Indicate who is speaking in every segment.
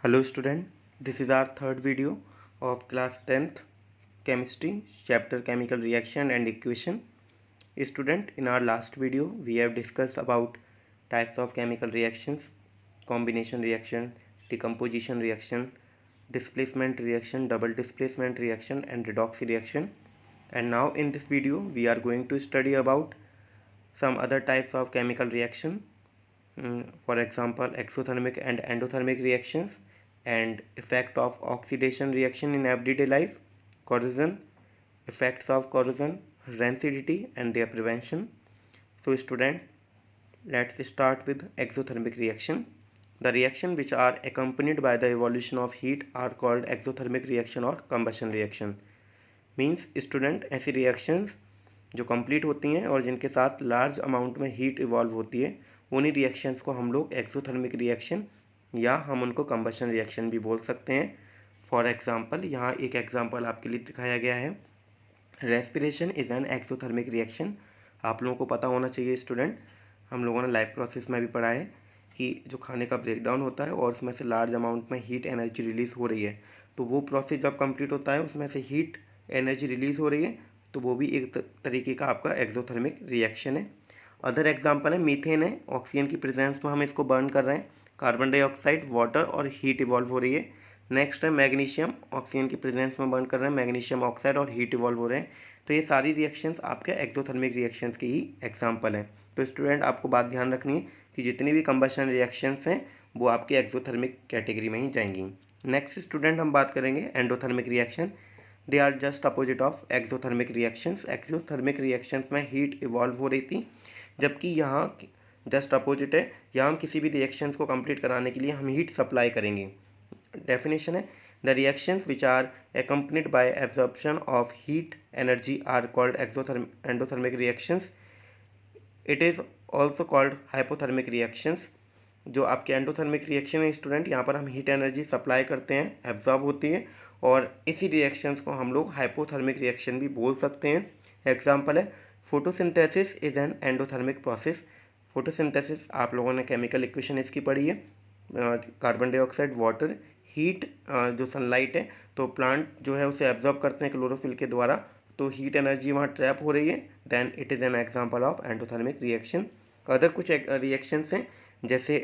Speaker 1: Hello student, this is our third video of class 10th chemistry chapter chemical reaction and equation. Student, in our last video we have discussed about types of chemical reactions, combination reaction, decomposition reaction, displacement reaction, double displacement reaction and redox reaction. And now in this video we are going to study about some other types of chemical reaction, for example exothermic and endothermic reactions, and effect of oxidation reaction in everyday life, corrosion, effects of corrosion, rancidity and their prevention. So student, let's start with exothermic reaction. The reaction which are accompanied by the evolution of heat are called exothermic reaction or combustion reaction. Means student ऐसी reactions जो complete होती हैं और जिनके साथ large amount में heat evolve होती है, उन्हीं रिएक्शंस को हम लोग एक्सोथर्मिक रिएक्शन या हम उनको कंबशन रिएक्शन भी बोल सकते हैं. फॉर एग्जांपल, यहाँ एक एग्जांपल आपके लिए दिखाया गया है. Respiration is an exothermic reaction. आप लोगों को पता होना चाहिए स्टूडेंट, हम लोगों ने लाइफ प्रोसेस में भी पढ़ा है कि जो खाने का ब्रेकडाउन होता है और उसमें से लार्ज अमाउंट में हीट एनर्जी रिलीज़ हो रही है, तो वो प्रोसेस जब कंप्लीट होता है उसमें से हीट एनर्जी रिलीज़ हो रही है, तो वो भी एक तरीके का आपका एक्सोथर्मिक रिएक्शन है. अदर एग्जांपल है मीथेन है. ऑक्सीजन की प्रेजेंस में हम इसको बर्न कर रहे हैं. कार्बन डाइऑक्साइड, वाटर और हीट इवॉल्व हो रही है. नेक्स्ट है मैग्नीशियम. ऑक्सीजन की प्रेजेंस में बर्न कर रहे हैं मैग्नीशियम ऑक्साइड और हीट इवॉल्व हो रहे हैं. तो ये सारी रिएक्शंस आपके एक्सोथर्मिक रिएक्शंस की ही एग्जांपल हैं. तो स्टूडेंट, आपको बात ध्यान रखनी है कि जितनी भी कंबशन रिएक्शंस हैं वो आपकी एक्सोथर्मिक कैटेगरी में ही जाएंगी. नेक्स्ट स्टूडेंट, हम बात करेंगे endothermic reaction. They are just opposite of exothermic reactions. Exothermic reactions में हीट इवॉल्व हो रही थी, जबकि यहाँ जस्ट अपोजिट है. यहाँ हम किसी भी रिएक्शंस को कंप्लीट कराने के लिए हम हीट सप्लाई करेंगे. डेफिनेशन है, the reactions which are accompanied by absorption of heat energy are called endothermic reactions. It is also called hypothermic reactions. जो आपके एंडोथर्मिक रिएक्शन है स्टूडेंट, यहाँ पर हम हीट एनर्जी सप्लाई करते हैं, एब्जॉर्ब होती है, और इसी रिएक्शंस को हम लोग हाइपोथर्मिक रिएक्शन भी बोल सकते हैं. एग्जांपल है, photosynthesis is an endothermic process. Photosynthesis आप लोगों ने केमिकल इक्वेशन इसकी पढ़ी है. कार्बन डाइऑक्साइड, वाटर, हीट, जो सनलाइट है, तो प्लांट जो है उसे एब्जॉर्ब करते हैं क्लोरोफिल के द्वारा, तो हीट एनर्जी वहाँ ट्रैप हो रही है. Then it is an example of endothermic reaction. Other कुछ रिएक्शंस हैं, जैसे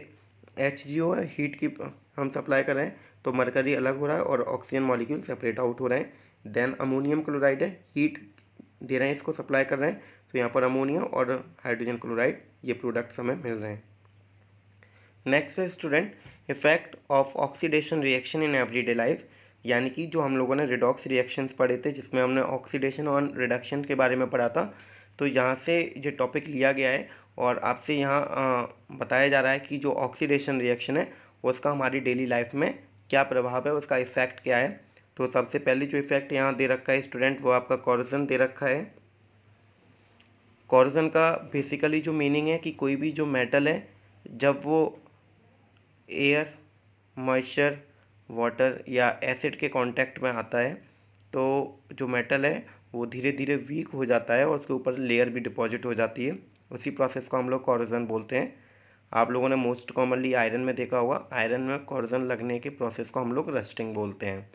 Speaker 1: HGO है, हीट की हम सप्लाई कर रहे हैं तो मरकरी अलग हो रहा है और ऑक्सीजन मॉलिक्यूल सेपरेट आउट हो रहे हैं. देन अमोनियम क्लोराइड है, हीट दे रहे हैं, इसको सप्लाई कर रहे हैं, तो यहाँ पर अमोनिया और हाइड्रोजन क्लोराइड ये प्रोडक्ट्स हमें मिल रहे हैं. नेक्स्ट है student, effect of oxidation reaction in everyday life. यानी कि जो हम लोगों ने रिडॉक्स रिएक्शंस पढ़े थे जिसमें हमने ऑक्सीडेशन और रिडक्शन के बारे में पढ़ा था, तो यहाँ से ये टॉपिक लिया गया है और आपसे यहाँ बताया जा रहा है कि जो ऑक्सीडेशन रिएक्शन है उसका हमारी डेली लाइफ में क्या प्रभाव है, उसका इफेक्ट क्या है. तो सबसे पहले जो इफेक्ट यहाँ दे रखा है स्टूडेंट, वो आपका कॉरोजन दे रखा है. कॉरोजन का बेसिकली जो मीनिंग है कि कोई भी जो मेटल है, जब वो एयर, मॉइस्चर, वाटर या एसिड के कांटेक्ट में आता है, तो जो मेटल है वो धीरे धीरे वीक हो जाता है और उसके ऊपर लेयर भी डिपॉजिट हो जाती है. उसी प्रोसेस को हम लोग कॉरोजन बोलते हैं. आप लोगों ने मोस्ट कॉमनली आयरन में देखा होगा, आयरन में कॉरोजन लगने के प्रोसेस को हम लोग रस्टिंग बोलते हैं.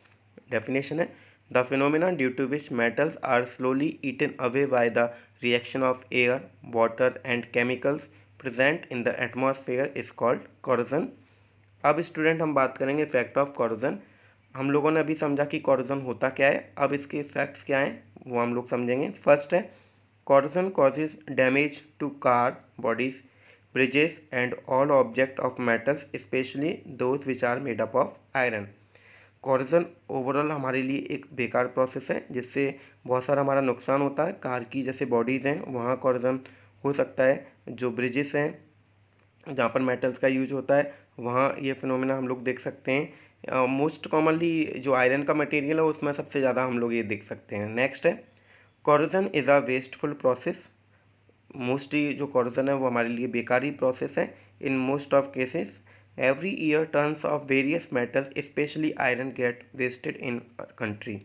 Speaker 1: डेफिनेशन है, the phenomena due to which metals are slowly eaten away by the reaction of air, water and chemicals present in the atmosphere is called corrosion. अब स्टूडेंट, हम बात करेंगे इफेक्ट ऑफ कॉरोजन. हम लोगों ने अभी समझा कि कॉरोजन होता क्या है, अब इसके इफेक्ट्स क्या हैं वो हम लोग समझेंगे. फर्स्ट है, corrosion causes damage to car bodies, bridges and all object of metals, especially those which are made up of iron. Corrosion overall हमारे लिए एक बेकार प्रोसेस है जिससे बहुत सारा हमारा नुकसान होता है. कार की जैसे बॉडीज़ हैं वहाँ कॉरोजन हो सकता है, जो ब्रिजेस हैं जहाँ पर मेटल्स का यूज होता है वहाँ ये फिनोमेना हम लोग देख सकते हैं. मोस्ट कॉमनली जो आयरन का मटेरियल है उसमें सबसे ज़्यादा हम लोग ये देख सकते हैं. नेक्स्ट है, corrosion is a wasteful process. Mostly जो कॉरोजन है वो हमारे लिए बेकारी प्रोसेस है. In most of cases every year tons of various metals specially iron get wasted in country.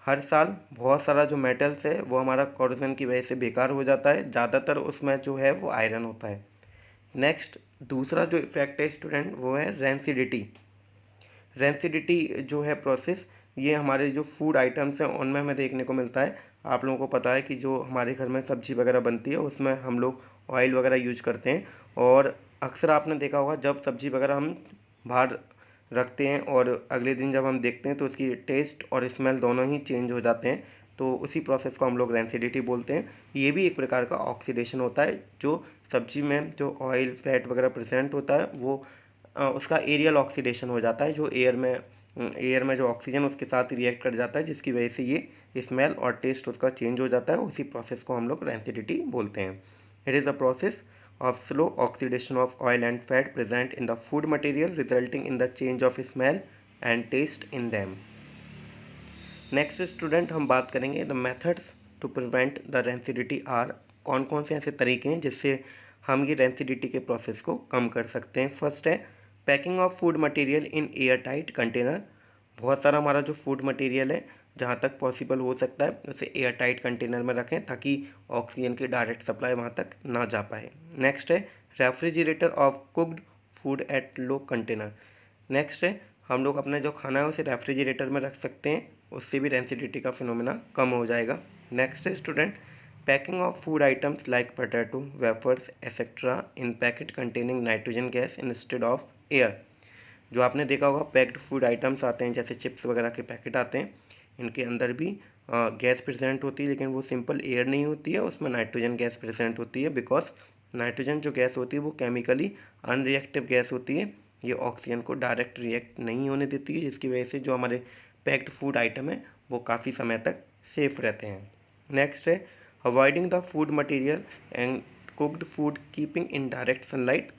Speaker 1: हर साल बहुत सारा जो मेटल्स है वो हमारा कॉरोजन की वजह से बेकार हो जाता है. ज़्यादातर उसमें जो है वो आयरन होता है. नेक्स्ट दूसरा जो इफेक्ट है स्टूडेंट वो है रेंसिडिटी. रेंसिडिटी जो है प्रोसेस, ये हमारे जो फूड आइटम्स हैं उनमें हमें देखने को मिलता है। आप लोगों को पता है कि जो हमारे घर में सब्ज़ी वगैरह बनती है उसमें हम लोग ऑयल वगैरह यूज़ करते हैं, और अक्सर आपने देखा होगा जब सब्ज़ी वगैरह हम बाहर रखते हैं और अगले दिन जब हम देखते हैं तो उसकी टेस्ट और स्मेल दोनों ही चेंज हो जाते हैं। तो उसी प्रोसेस को हम लोग रेंसिडिटी बोलते हैं। ये भी एक प्रकार का ऑक्सीडेशन होता है। जो सब्जी में जो ऑयल फैट वगैरह प्रेजेंट होता है वो उसका एरियल ऑक्सीडेशन हो जाता है, जो एयर में जो ऑक्सीजन उसके साथ रिएक्ट कर जाता है, जिसकी वजह से ये स्मेल और टेस्ट उसका चेंज हो जाता है। उसी प्रोसेस को हम लोग रेंसिडिटी बोलते हैं। It is a process of slow oxidation of oil and fat present in the food material resulting in the change of smell and taste in them. Next student हम बात करेंगे the methods to prevent the rancidity are. कौन कौन से ऐसे तरीके हैं जिससे हम ये रेंसिडिटी के प्रोसेस को कम कर सकते हैं। फर्स्ट है packing of food material in air tight container. बहुत सारा हमारा जो फूड मटेरियल है जहाँ तक पॉसिबल हो सकता है उसे एयर टाइट कंटेनर में रखें ताकि ऑक्सीजन की डायरेक्ट सप्लाई वहाँ तक ना जा पाए। नेक्स्ट है refrigerator of cooked food at low container. Next है हम लोग अपना जो खाना है उसे रेफ्रिजरेटर में रख सकते हैं, उससे भी रेंसिडिटी का फिनोमेना कम हो जाएगा। नेक्स्ट है student packing of food items like potato wafers etcetera in packet containing nitrogen gas instead of air. जो आपने देखा होगा पैक्ड फूड आइटम्स आते हैं जैसे चिप्स वगैरह के पैकेट आते हैं, इनके अंदर भी गैस प्रेजेंट होती है, लेकिन वो सिंपल एयर नहीं होती है, उसमें नाइट्रोजन गैस प्रेजेंट होती है। बिकॉज नाइट्रोजन जो गैस होती है वो केमिकली अनरिएक्टिव गैस होती है, ये ऑक्सीजन को डायरेक्ट रिएक्ट नहीं होने देती है, जिसकी वजह से जो हमारे पैक्ड फूड आइटम है वो काफ़ी समय तक सेफ रहते हैं। नेक्स्ट है avoiding the food material and cooked food keeping in direct sunlight.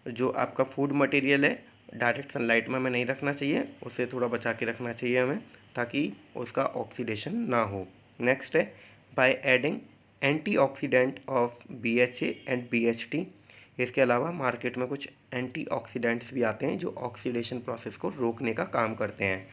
Speaker 1: जो आपका फूड मटेरियल है डायरेक्ट सनलाइट में हमें नहीं रखना चाहिए, उसे थोड़ा बचा के रखना चाहिए हमें ताकि उसका ऑक्सीडेशन ना हो। नेक्स्ट है by adding antioxidant of BHA and BHT। इसके अलावा मार्केट में कुछ एंटीऑक्सीडेंट्स भी आते हैं जो ऑक्सीडेशन प्रोसेस को रोकने का काम करते हैं।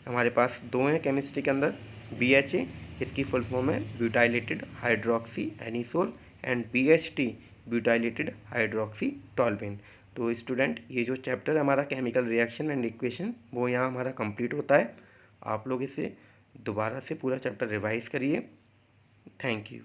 Speaker 1: हमारे पास दो हैं केमिस्ट्री के अंदर, BHA इसकी फुल फॉर्म है butylated hydroxy anisole and BHT butylated hydroxy toluene. तो स्टूडेंट ये जो चैप्टर हमारा केमिकल रिएक्शन एंड इक्वेशन वो यहाँ हमारा कंप्लीट होता है। आप लोग इसे दोबारा से पूरा चैप्टर रिवाइज करिए। Thank you.